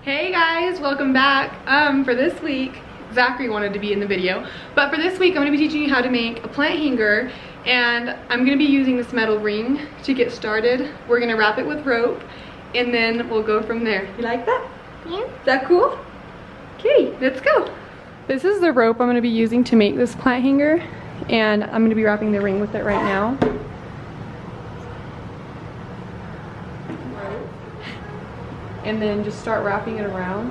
Hey guys, welcome back. For this week, Zachary wanted to be in the video, but for this week I'm going to be teaching you how to make a plant hanger, and I'm going to be using this metal ring to get started. We're going to wrap it with rope and then we'll go from there. You like that? Yeah. Is that cool? Okay, let's go. This is the rope I'm going to be using to make this plant hanger, and I'm going to be wrapping the ring with it right now. And then just start wrapping it around.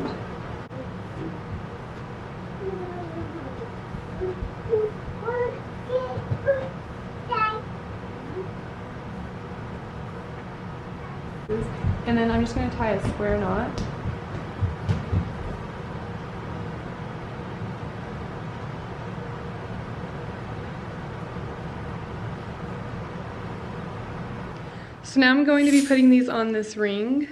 And then I'm just going to tie a square knot. So now I'm going to be putting these on this ring.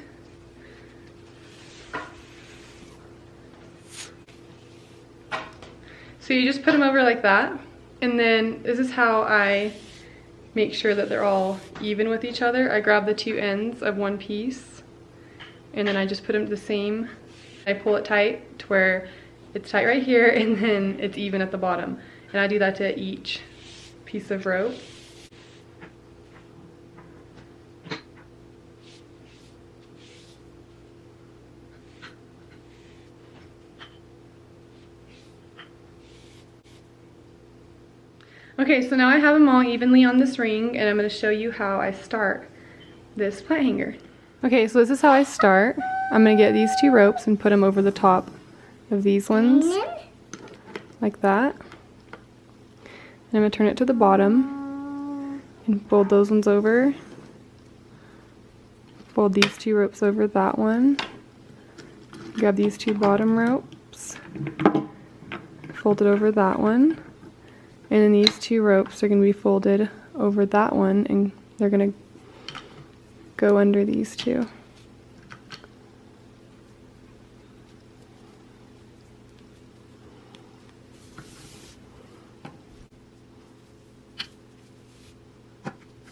So you just put them over like that, and then this is how I make sure that they're all even with each other. I grab the two ends of one piece, and then I just put them to the same. I pull it tight to where it's tight right here, and then it's even at the bottom. And I do that to each piece of rope. Okay, so now I have them all evenly on this ring, and I'm going to show you how I start this plant hanger. Okay, so this is how I start. I'm going to get these two ropes and put them over the top of these ones, like that. And I'm going to turn it to the bottom and fold those ones over. Fold these two ropes over that one. Grab these two bottom ropes, fold it over that one. And then these two ropes are going to be folded over that one, and they're going to go under these two.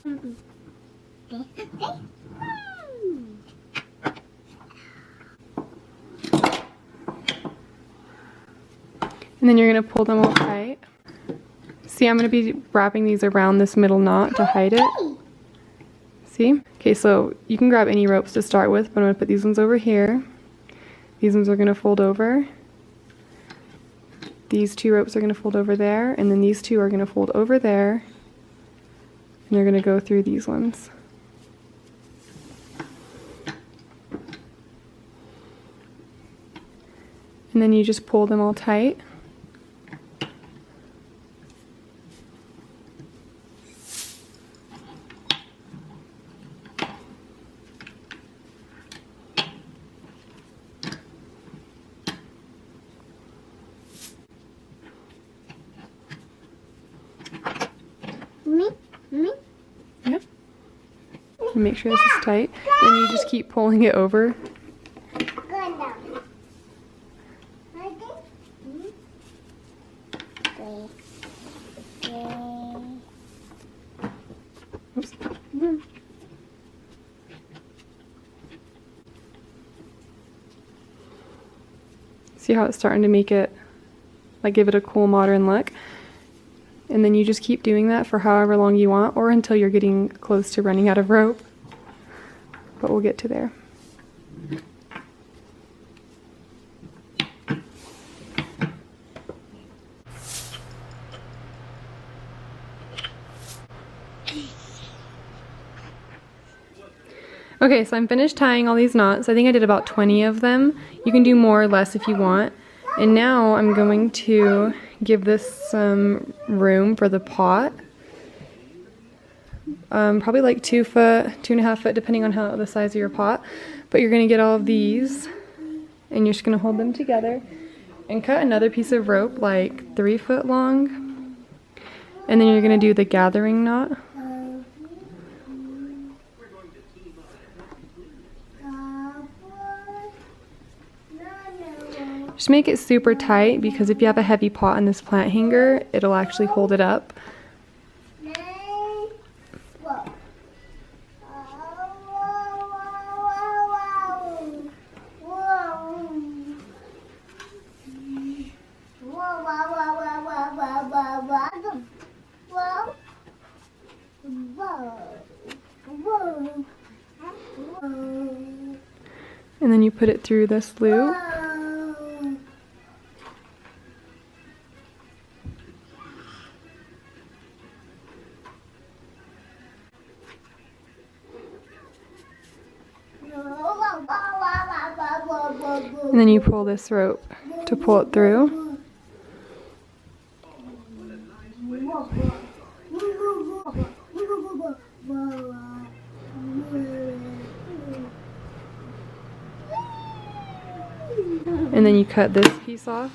And then you're going to pull them all tight. See, I'm going to be wrapping these around this middle knot to hide it. See? Okay, so you can grab any ropes to start with, but I'm going to put these ones over here. These ones are going to fold over. These two ropes are going to fold over there, and then these two are going to fold over there, and they're going to go through these ones. And then you just pull them all tight. Yep. And make sure this is tight. Then you just keep pulling it over. Oops. See how it's starting to make it, like, give it a cool modern look? And then you just keep doing that for however long you want, or until you're getting close to running out of rope. But we'll get to there. Okay, so I'm finished tying all these knots. I think I did about 20 of them. You can do more or less if you want. And now I'm going to give this some room for the pot. Probably like 2 foot, 2.5 foot, depending on how the size of your pot. But you're going to get all of these, and you're just going to hold them together and cut another piece of rope like 3 foot long. And then you're going to do the gathering knot. Just make it super tight, because if you have a heavy pot in this plant hanger, it'll actually hold it up. you put it through this loop. And then you pull this rope to pull it through. And then you cut this piece off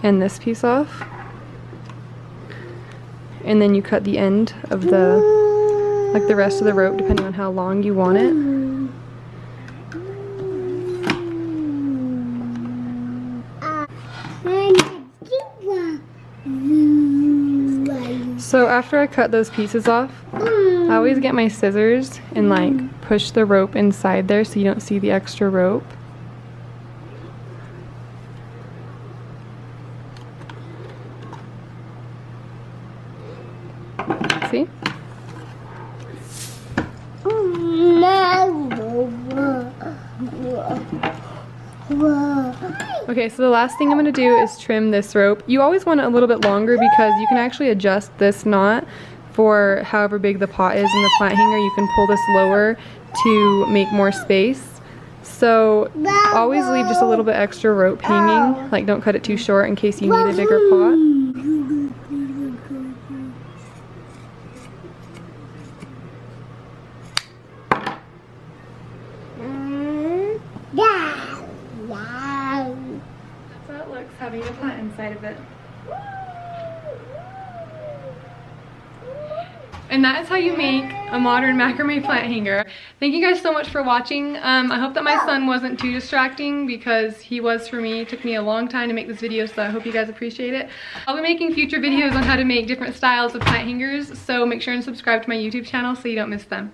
and this piece off. And then you cut the end of the rest of the rope depending on how long you want it. So after I cut those pieces off, I always get my scissors and like push the rope inside there so you don't see the extra rope. See? Okay, so the last thing I'm going to do is trim this rope. You always want it a little bit longer because you can actually adjust this knot for however big the pot is in the plant hanger. You can pull this lower to make more space. So always leave just a little bit extra rope hanging, like don't cut it too short in case you need a bigger pot. Having a plant inside of it. And that is how you make a modern macrame plant hanger. Thank you guys so much for watching. I hope that my son wasn't too distracting because he was for me. It took me a long time to make this video, so I hope you guys appreciate it. I'll be making future videos on how to make different styles of plant hangers, so make sure and subscribe to my YouTube channel so you don't miss them.